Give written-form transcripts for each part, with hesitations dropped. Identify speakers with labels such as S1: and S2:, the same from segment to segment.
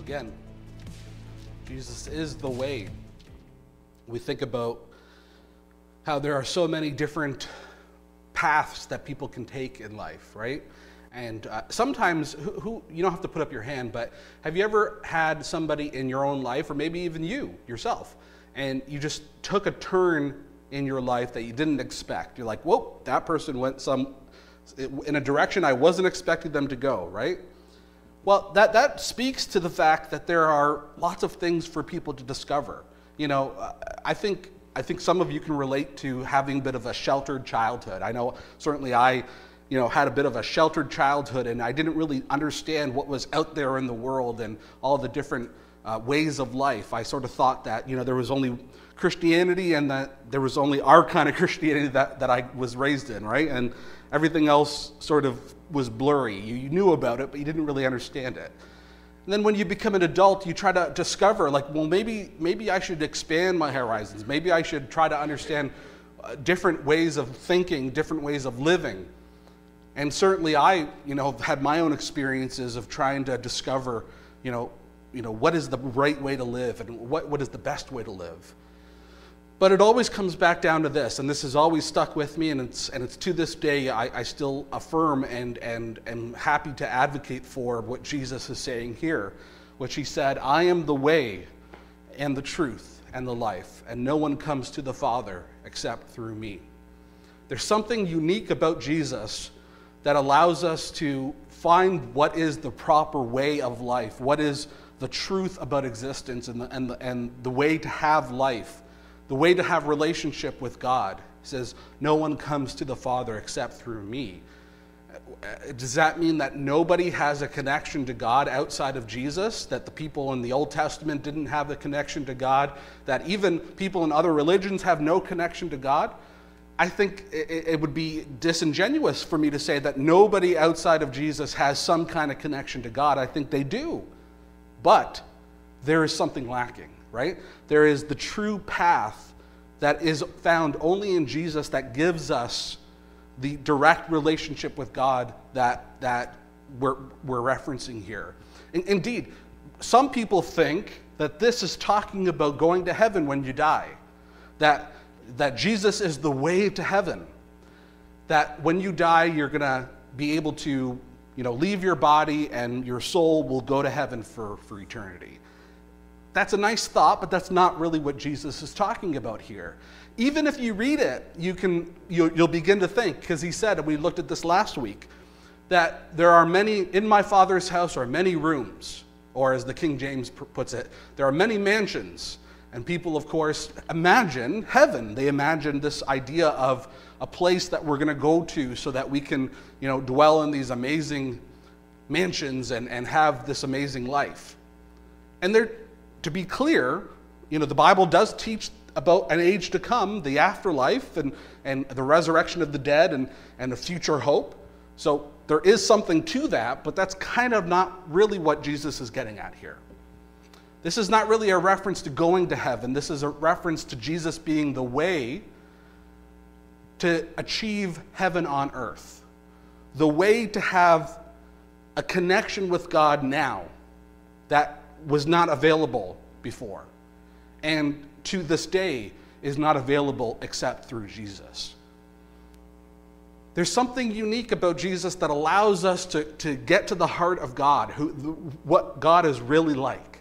S1: again. Jesus is the way. We think about how there are so many different paths that people can take in life, right? And sometimes, you don't have to put up your hand, but have you ever had somebody in your own life, or maybe even you yourself, and you just took a turn in your life that you didn't expect? You're like, whoa, that person went in a direction I wasn't expecting them to go, right? Well, that speaks to the fact that there are lots of things for people to discover. You know, I think some of you can relate to having a bit of a sheltered childhood. I know certainly I, had a bit of a sheltered childhood, and I didn't really understand what was out there in the world and all the different ways of life. I sort of thought that, there was only Christianity and that there was only our kind of Christianity that I was raised in, right? And everything else sort of was blurry. You knew about it, but you didn't really understand it. And then when you become an adult, you try to discover, like, well, maybe I should expand my horizons. Maybe I should try to understand different ways of thinking, different ways of living. And certainly I, had my own experiences of trying to discover, what is the right way to live and what is the best way to live. But it always comes back down to this, and this has always stuck with me, and it's to this day I still affirm and am happy to advocate for what Jesus is saying here, which he said, I am the way and the truth and the life, and no one comes to the Father except through me. There's something unique about Jesus that allows us to find what is the proper way of life, what is the truth about existence and the way to have life. The way to have relationship with God. He says, no one comes to the Father except through me. Does that mean that nobody has a connection to God outside of Jesus? That the people in the Old Testament didn't have a connection to God? That even people in other religions have no connection to God? I think it would be disingenuous for me to say that nobody outside of Jesus has some kind of connection to God. I think they do. But there is something lacking. Right? There is the true path that is found only in Jesus that gives us the direct relationship with God that we're referencing here. Indeed, some people think that this is talking about going to heaven when you die, that Jesus is the way to heaven, that when you die you're going to be able to leave your body and your soul will go to heaven for eternity. That's a nice thought, but that's not really what Jesus is talking about here. Even if you read it, you'll begin to think, because he said, and we looked at this last week, that there are many, in my Father's house are many rooms, or as the King James puts it, there are many mansions. And people, of course, imagine heaven. They imagine this idea of a place that we're going to go to so that we can, dwell in these amazing mansions and have this amazing life. And to be clear, the Bible does teach about an age to come, the afterlife and the resurrection of the dead and the future hope. So there is something to that, but that's kind of not really what Jesus is getting at here. This is not really a reference to going to heaven. This is a reference to Jesus being the way to achieve heaven on earth. The way to have a connection with God now that was not available before, and to this day is not available except through Jesus. There's something unique about Jesus that allows us to get to the heart of God, what God is really like,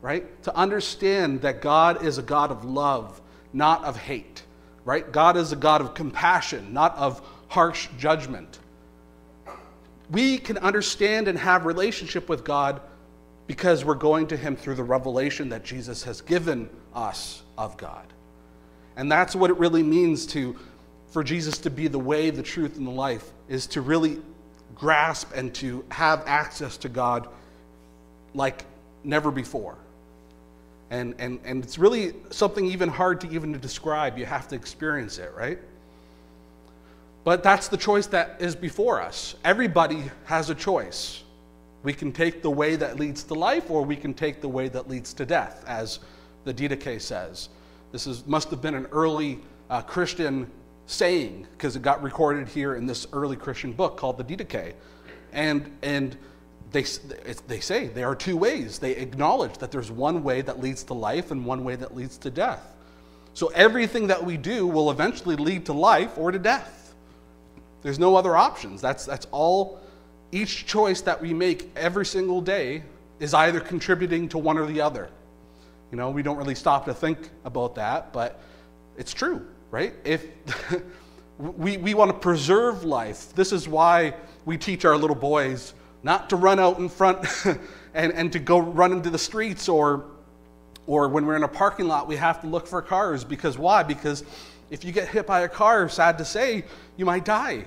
S1: right? To understand that God is a God of love, not of hate, right? God is a God of compassion, not of harsh judgment. We can understand and have relationship with God because we're going to him through the revelation that Jesus has given us of God. And that's what it really means for Jesus to be the way, the truth, and the life, is to really grasp and to have access to God like never before. And it's really something even hard to describe. You have to experience it, right? But that's the choice that is before us. Everybody has a choice. We can take the way that leads to life, or we can take the way that leads to death, as the Didache says. This must have been an early Christian saying, because it got recorded here in this early Christian book called the Didache. And they say there are two ways. They acknowledge that there's one way that leads to life and one way that leads to death. So everything that we do will eventually lead to life or to death. There's no other options. That's all. Each choice that we make every single day is either contributing to one or the other. You know, we don't really stop to think about that, but it's true, right? If we want to preserve life, this is why we teach our little boys not to run out in front and to go run into the streets, or when we're in a parking lot, we have to look for cars. Because why? Because if you get hit by a car, sad to say, you might die.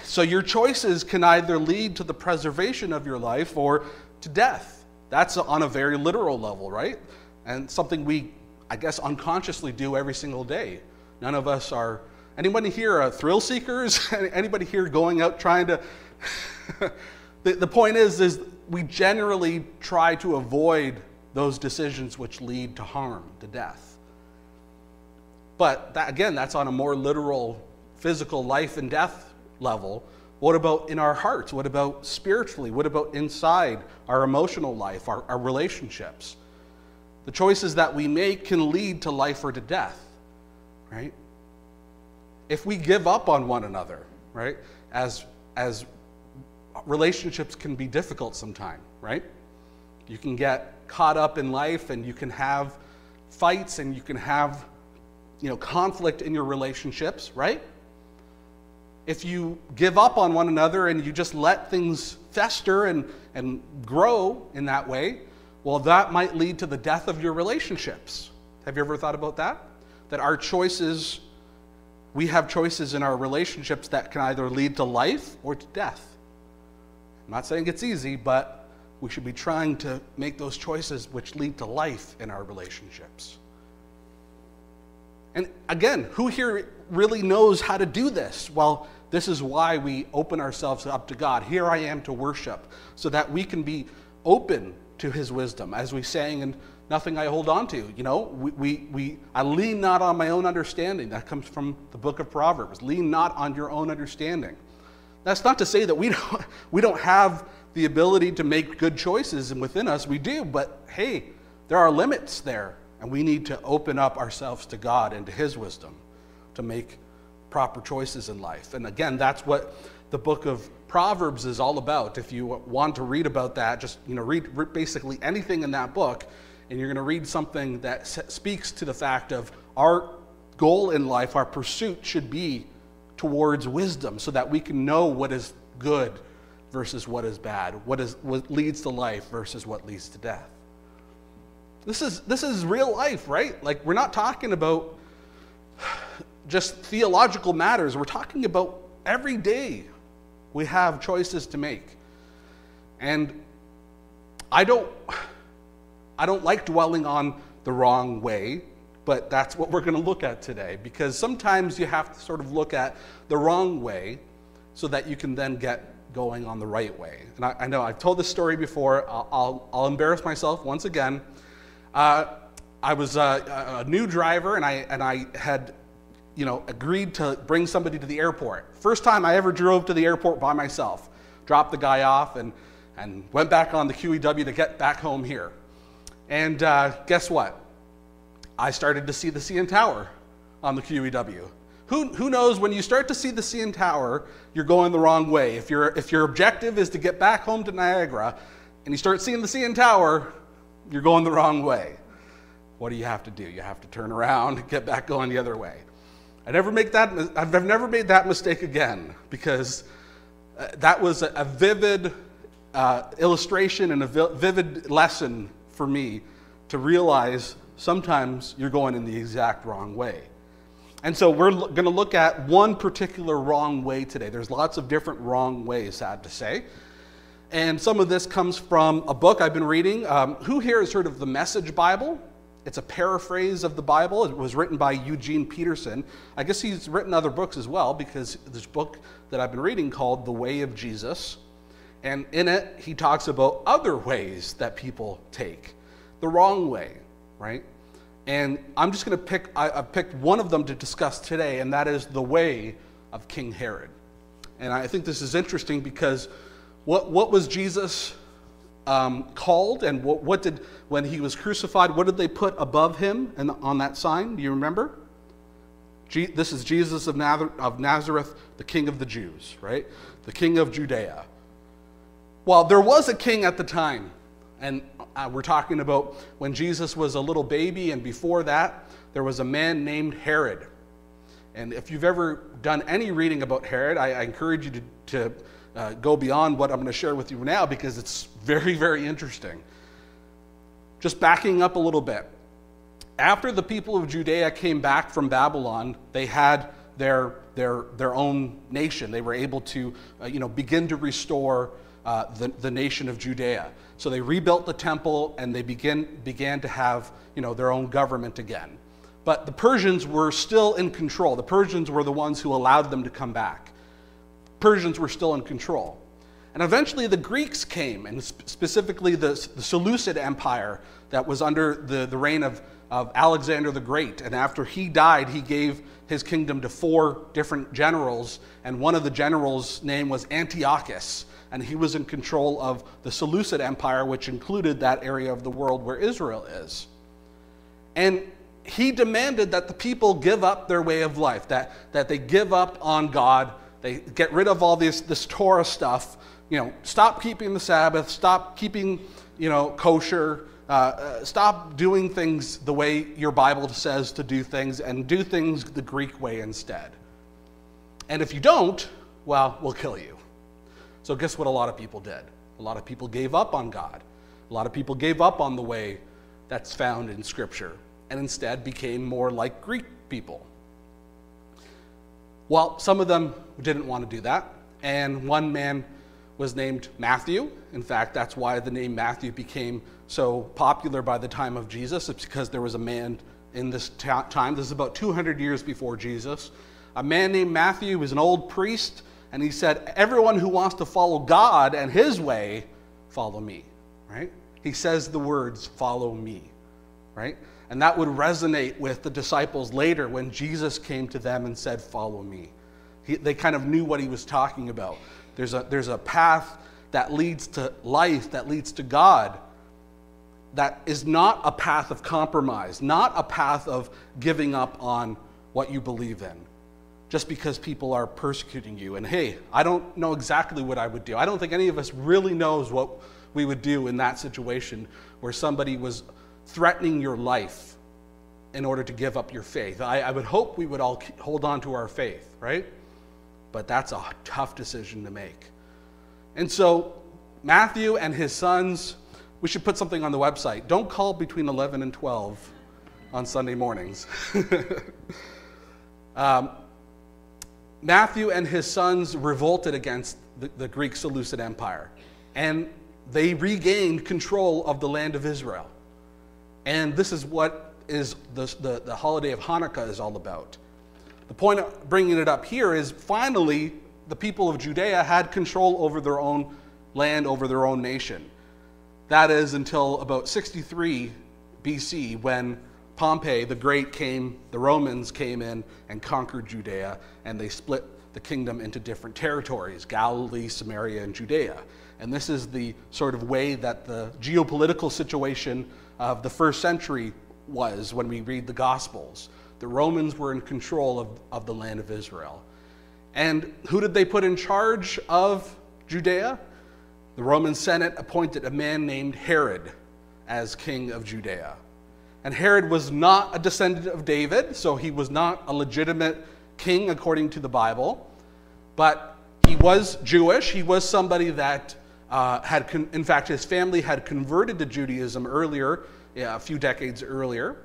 S1: So your choices can either lead to the preservation of your life or to death. That's on a very literal level, right? And something we, I guess, unconsciously do every single day. None of us are, anybody here thrill seekers? Anybody here going out trying to, the point is we generally try to avoid those decisions which lead to harm, to death. But that, again, that's on a more literal, physical life and death level. What about in our hearts? What about spiritually? What about inside our emotional life, our relationships? The choices that we make can lead to life or to death, right? If we give up on one another, right? As relationships can be difficult sometimes, right? You can get caught up in life and you can have fights and you can have, conflict in your relationships, right? If you give up on one another and you just let things fester and grow in that way, well, that might lead to the death of your relationships. Have you ever thought about that? That our choices, we have choices in our relationships that can either lead to life or to death. I'm not saying it's easy, but we should be trying to make those choices which lead to life in our relationships. And again, who here really knows how to do this? Well, this is why we open ourselves up to God. Here I am to worship, so that we can be open to his wisdom. As we sang in Nothing I Hold On To, I lean not on my own understanding. That comes from the book of Proverbs. Lean not on your own understanding. That's not to say that we don't have the ability to make good choices, and within us we do, but hey, there are limits there, and we need to open up ourselves to God and to his wisdom to make proper choices in life. And again, that's what the book of Proverbs is all about. If you want to read about that, just read basically anything in that book, and you're going to read something that speaks to the fact of our goal in life, our pursuit should be towards wisdom, so that we can know what is good versus what is bad, what leads to life versus what leads to death. This is real life, right? Like, we're not talking about just theological matters. We're talking about every day we have choices to make. And I don't like dwelling on the wrong way, but that's what we're going to look at today, because sometimes you have to sort of look at the wrong way so that you can then get going on the right way. And I know I've told this story before. I'll embarrass myself once again. I was a new driver, and I had agreed to bring somebody to the airport. First time I ever drove to the airport by myself. Dropped the guy off and went back on the QEW to get back home here. And guess what? I started to see the CN Tower on the QEW. Who knows, when you start to see the CN Tower, you're going the wrong way. If your objective is to get back home to Niagara and you start seeing the CN Tower, you're going the wrong way. What do you have to do? You have to turn around and get back going the other way. I've never made that mistake again, because that was a vivid illustration and a vivid lesson for me to realize sometimes you're going in the exact wrong way. And so we're going to look at one particular wrong way today. There's lots of different wrong ways, sad to say. And some of this comes from a book I've been reading. Who here has heard of the Message Bible? It's a paraphrase of the Bible. It was written by Eugene Peterson. I guess he's written other books as well, because this book that I've been reading called The Way of Jesus. And in it, he talks about other ways that people take, the wrong way, right? And I'm just going to I've picked one of them to discuss today, and that is the way of King Herod. And I think this is interesting because What was Jesus called, and what did, when he was crucified, what did they put above him and on that sign? Do you remember? This is Jesus of Nazareth, the King of the Jews, right? The King of Judea. Well, there was a king at the time, and we're talking about when Jesus was a little baby, and before that, there was a man named Herod. And if you've ever done any reading about Herod, I encourage you to go beyond what I'm going to share with you now, because it's very, very interesting. Just backing up a little bit. After the people of Judea came back from Babylon, they had their own nation. They were able to begin to restore the nation of Judea. So they rebuilt the temple, and they began to have their own government again. But the Persians were still in control. The Persians were the ones who allowed them to come back. Persians were still in control. And eventually the Greeks came, and specifically the Seleucid Empire that was under the reign of Alexander the Great. And after he died, he gave his kingdom to 4 different generals, and one of the generals' name was Antiochus, and he was in control of the Seleucid Empire, which included that area of the world where Israel is. And he demanded that the people give up their way of life, that they give up on God, they get rid of all this Torah stuff, stop keeping the Sabbath, stop keeping, kosher, stop doing things the way your Bible says to do things, and do things the Greek way instead. And if you don't, well, we'll kill you. So guess what a lot of people did? A lot of people gave up on God. A lot of people gave up on the way that's found in Scripture, and instead became more like Greek people. Well, some of them didn't want to do that, and one man was named Matthew. In fact, that's why the name Matthew became so popular by the time of Jesus. It's because there was a man in this time, this is about 200 years before Jesus, a man named Matthew was an old priest, and he said, everyone who wants to follow God and his way, follow me, right? He says the words, follow me, right? And that would resonate with the disciples later when Jesus came to them and said, follow me. They kind of knew what he was talking about. There's a path that leads to life, that leads to God, that is not a path of compromise, not a path of giving up on what you believe in, just because people are persecuting you. And hey, I don't know exactly what I would do. I don't think any of us really knows what we would do in that situation where somebody was threatening your life in order to give up your faith. I would hope we would all hold on to our faith, right? But that's a tough decision to make. And so Matthew and his sons, we should put something on the website. Don't call between 11 and 12 on Sunday mornings. Matthew and his sons revolted against the Greek Seleucid Empire, and they regained control of the land of Israel. And this is what is the holiday of Hanukkah is all about. The point of bringing it up here is finally the people of Judea had control over their own land, over their own nation. That is until about 63 BC when Pompey the Great the Romans came in and conquered Judea, and they split the kingdom into different territories, Galilee, Samaria, and Judea. And this is the sort of way that the geopolitical situation of the first century was when we read the Gospels. The Romans were in control of the land of Israel. And who did they put in charge of Judea? The Roman Senate appointed a man named Herod as king of Judea. And Herod was not a descendant of David, so he was not a legitimate king according to the Bible, but he was Jewish. He was somebody that in fact, his family had converted to Judaism earlier, a few decades earlier.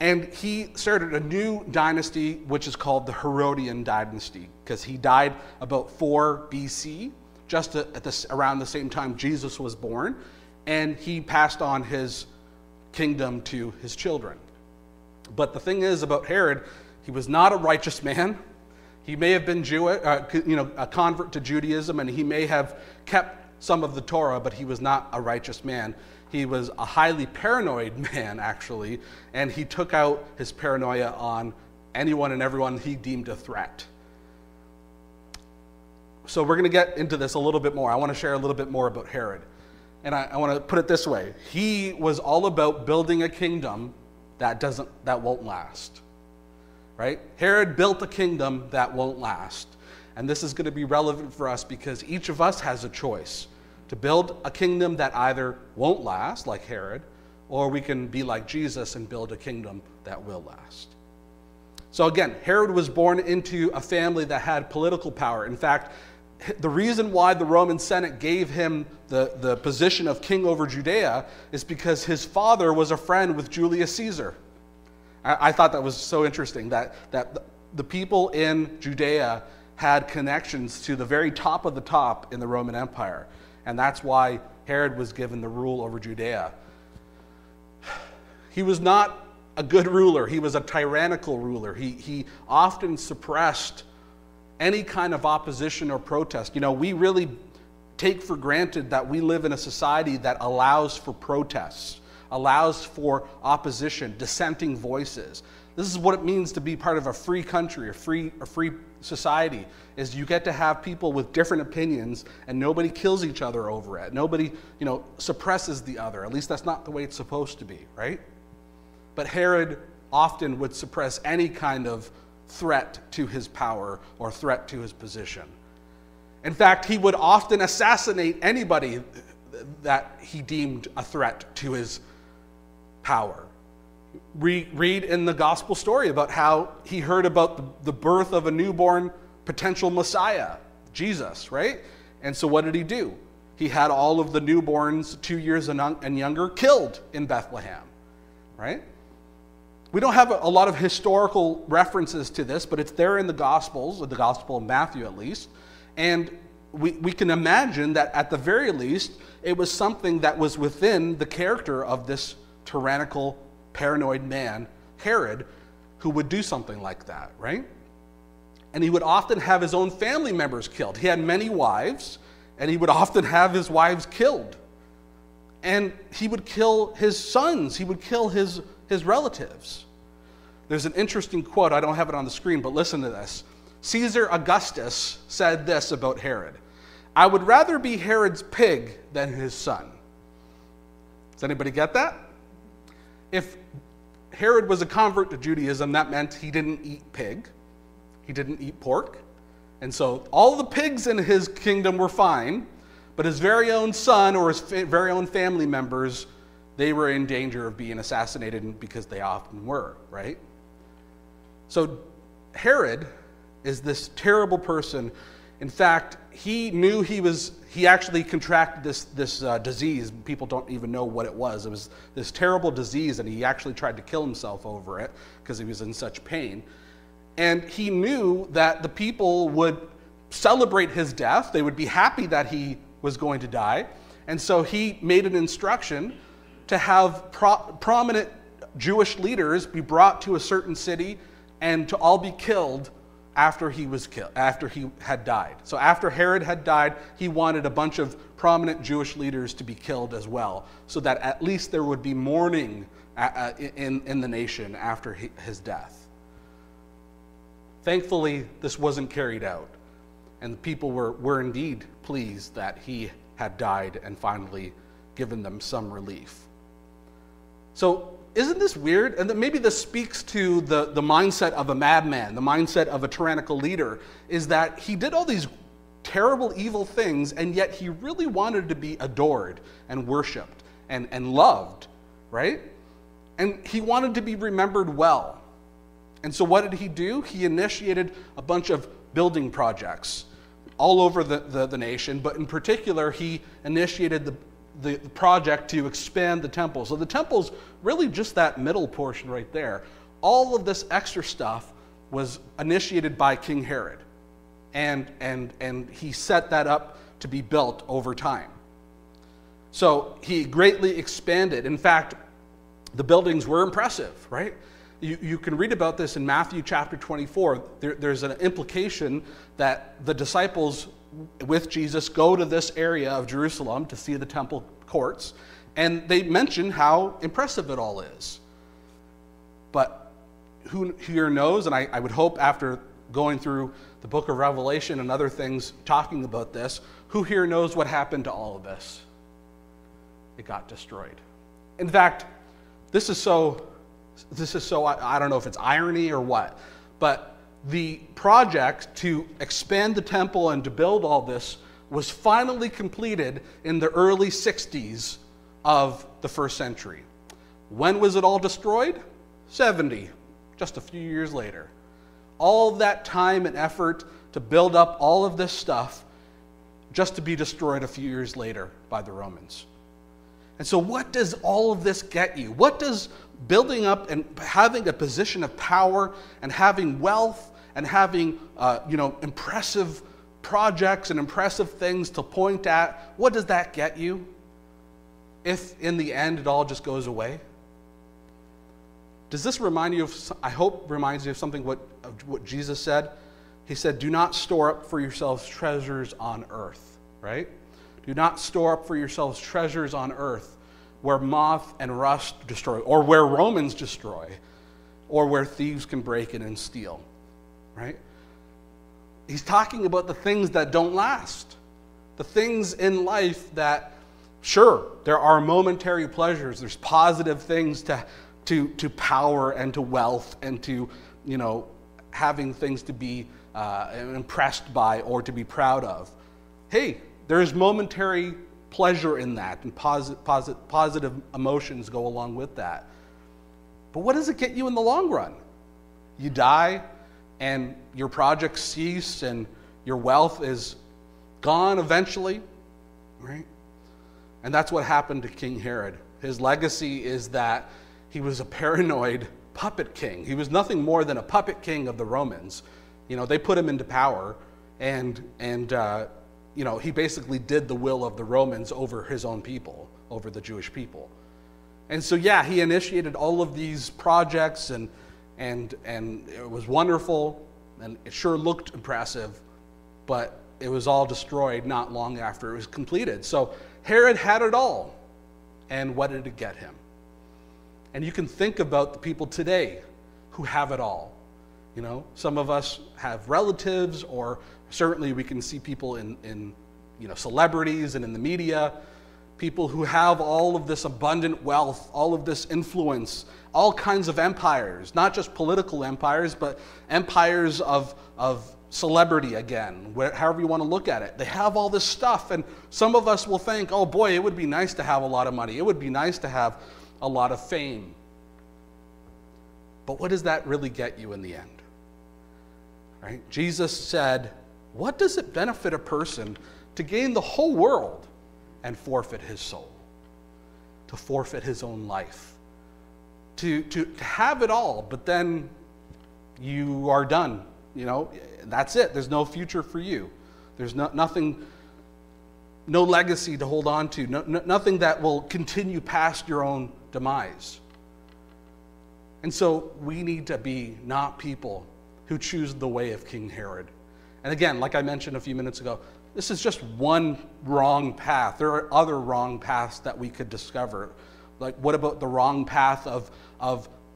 S1: And he started a new dynasty, which is called the Herodian dynasty, because he died about 4 BC, just around the same time Jesus was born. And he passed on his kingdom to his children. But the thing is about Herod, he was not a righteous man. He may have been Jewish, a convert to Judaism, and he may have kept some of the Torah, but he was not a righteous man. He was a highly paranoid man, actually, and he took out his paranoia on anyone and everyone he deemed a threat. So we're going to get into this a little bit more. I want to share a little bit more about Herod. And I want to put it this way. He was all about building a kingdom that won't last. Right? Herod built a kingdom that won't last. And this is going to be relevant for us because each of us has a choice to build a kingdom that either won't last, like Herod, or we can be like Jesus and build a kingdom that will last. So again, Herod was born into a family that had political power. In fact, the reason why the Roman Senate gave him the position of king over Judea is because his father was a friend with Julius Caesar. I thought that was so interesting, that the people in Judea had connections to the very top of the top in the Roman Empire. And that's why Herod was given the rule over Judea. He was not a good ruler. He was a tyrannical ruler. He often suppressed any kind of opposition or protest. You know, we really take for granted that we live in a society that allows for protests, allows for opposition, dissenting voices. This is what it means to be part of a free country, a free society, is you get to have people with different opinions and nobody kills each other over it. Nobody, suppresses the other. At least that's not the way it's supposed to be, right? But Herod often would suppress any kind of threat to his power or threat to his position. In fact, he would often assassinate anybody that he deemed a threat to his power. Read in the gospel story about how he heard about the birth of a newborn potential Messiah, Jesus, right? And so what did he do? He had all of the newborns 2 years and younger killed in Bethlehem, right? We don't have a lot of historical references to this, but it's there in the Gospels, or the Gospel of Matthew at least. And we can imagine that at the very least, it was something that was within the character of this tyrannical, paranoid man, Herod, who would do something like that, right? And he would often have his own family members killed. He had many wives, and he would often have his wives killed. And he would kill his sons. He would kill his relatives. There's an interesting quote. I don't have it on the screen, but listen to this. Caesar Augustus said this about Herod: "I would rather be Herod's pig than his son." Does anybody get that? If Herod was a convert to Judaism, that meant he didn't eat pig. He didn't eat pork. And so all the pigs in his kingdom were fine, but his very own son or his very own family members, they were in danger of being assassinated, because they often were, right? So Herod is this terrible person. In fact, he knew he actually contracted this disease. People don't even know what it was. It was this terrible disease, and he actually tried to kill himself over it because he was in such pain. And he knew that the people would celebrate his death. They would be happy that he was going to die. And so he made an instruction to have prominent Jewish leaders be brought to a certain city and to all be killed after he had died. So after Herod had died, he wanted a bunch of prominent Jewish leaders to be killed as well, so that at least there would be mourning in the nation after his death. Thankfully, this wasn't carried out, and the people were indeed pleased that he had died and finally given them some relief. So isn't this weird? And maybe this speaks to the mindset of a madman, the mindset of a tyrannical leader, is that he did all these terrible, evil things, and yet he really wanted to be adored and worshipped and loved, right? And he wanted to be remembered well. And so what did he do? He initiated a bunch of building projects all over the nation, but in particular, he initiated the project to expand the temple. So the temple's really just that middle portion right there. All of this extra stuff was initiated by King Herod, and he set that up to be built over time. So he greatly expanded. In fact, the buildings were impressive, right? You can read about this in Matthew chapter 24. There's an implication that the disciples with Jesus go to this area of Jerusalem to see the temple courts, and they mention how impressive it all is. But who here knows, and I would hope after going through the book of Revelation and other things talking about this, who here knows what happened to all of this? It got destroyed. In fact, this is so, I don't know if it's irony or what, but the project to expand the temple and to build all this was finally completed in the early 60s of the first century. When was it all destroyed? 70, just a few years later. All that time and effort to build up all of this stuff just to be destroyed a few years later by the Romans. And so what does all of this get you? What does building up and having a position of power and having wealth and having impressive projects and impressive things to point at, what does that get you if in the end it all just goes away? Does this remind you of, I hope reminds you of something what Jesus said? He said, do not store up for yourselves treasures on earth, right? Do not store up for yourselves treasures on earth where moth and rust destroy, or where Romans destroy, or where thieves can break in and steal, right? He's talking about the things that don't last. The things in life that, sure, there are momentary pleasures. There's positive things to power and to wealth and to, having things to be impressed by or to be proud of. Hey, there's momentary pleasure in that, and positive emotions go along with that. But what does it get you in the long run? You die, and your projects cease, and your wealth is gone eventually, right? And that's what happened to King Herod. His legacy is that he was a paranoid puppet king. He was nothing more than a puppet king of the Romans. They put him into power, and he basically did the will of the Romans over his own people, over the Jewish people. And so, yeah, he initiated all of these projects, and it was wonderful, and it sure looked impressive, but it was all destroyed not long after it was completed. So Herod had it all, and what did it get him? And you can think about the people today who have it all. Some of us have relatives, or certainly we can see people in celebrities and in the media, people who have all of this abundant wealth, all of this influence, all kinds of empires, not just political empires, but empires of celebrity again, however you want to look at it. They have all this stuff, and some of us will think, oh boy, it would be nice to have a lot of money. It would be nice to have a lot of fame. But what does that really get you in the end? Right? Jesus said, what does it benefit a person to gain the whole world and forfeit his soul? To forfeit his own life? To have it all, but then you are done. That's it. There's no future for you. There's nothing, no legacy to hold on to, nothing that will continue past your own demise. And so we need to be not people who choose the way of King Herod. And again, like I mentioned a few minutes ago, this is just one wrong path. There are other wrong paths that we could discover. Like, what about the wrong path of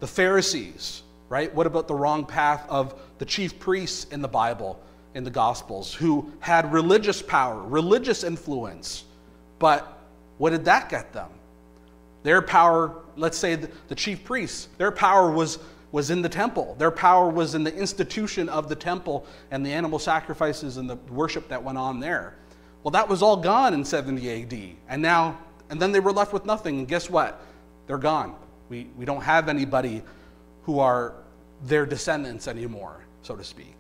S1: the Pharisees, right? What about the wrong path of the chief priests in the Bible, in the Gospels, who had religious power, religious influence, but what did that get them? Their power, let's say the chief priests, their power was in the temple. Their power was in the institution of the temple and the animal sacrifices and the worship that went on there. Well, that was all gone in 70 AD. And then they were left with nothing. And guess what? They're gone. We don't have anybody who are their descendants anymore, so to speak.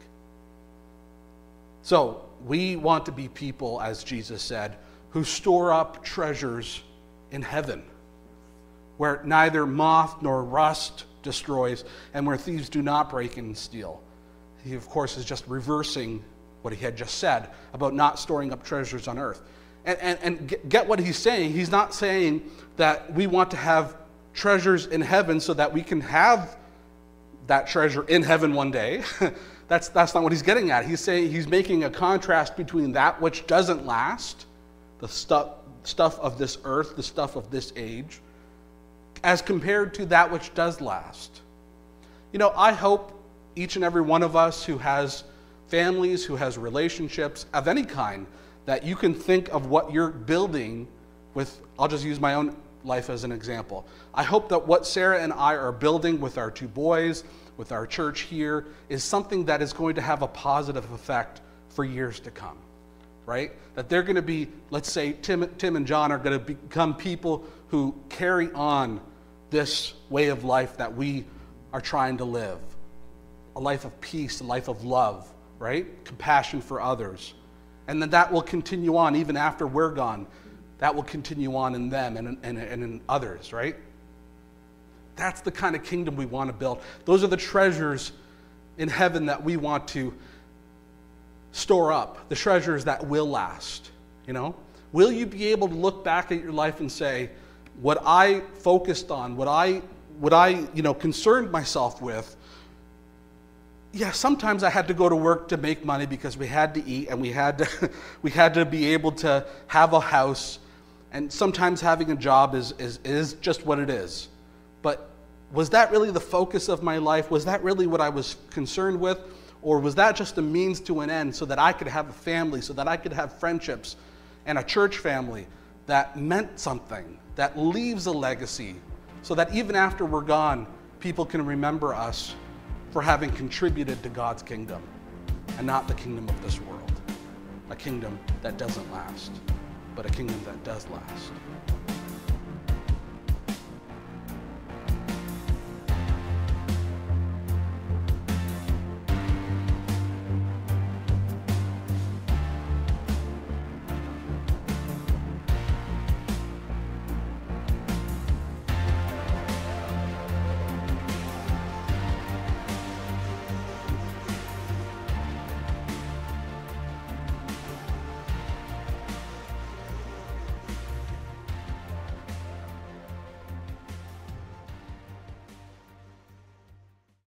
S1: So we want to be people, as Jesus said, who store up treasures in heaven, where neither moth nor rust destroys, and where thieves do not break in and steal. He, of course, is just reversing what he had just said about not storing up treasures on earth. And get what he's saying. He's not saying that we want to have treasures in heaven so that we can have that treasure in heaven one day. That's not what he's getting at. He's saying, he's making a contrast between that which doesn't last, the stuff of this earth, the stuff of this age, as compared to that which does last. I hope each and every one of us who has families, who has relationships of any kind, that you can think of what you're building with. I'll just use my own life as an example. I hope that what Sarah and I are building with our two boys, with our church here, is something that is going to have a positive effect for years to come, right? That they're going to be, let's say Tim and John are going to become people who carry on this way of life that we are trying to live. A life of peace, a life of love, right? Compassion for others. And then that will continue on even after we're gone. That will continue on in them and in others, right? That's the kind of kingdom we want to build. Those are the treasures in heaven that we want to store up, the treasures that will last, you know? Will you be able to look back at your life and say, what I focused on, what I concerned myself with, yeah, sometimes I had to go to work to make money because we had to eat and we had to be able to have a house, and sometimes having a job is just what it is. But was that really the focus of my life? Was that really what I was concerned with? Or was that just a means to an end so that I could have a family, so that I could have friendships and a church family that meant something, that leaves a legacy, so that even after we're gone, people can remember us for having contributed to God's kingdom and not the kingdom of this world. A kingdom that doesn't last, but a kingdom that does last.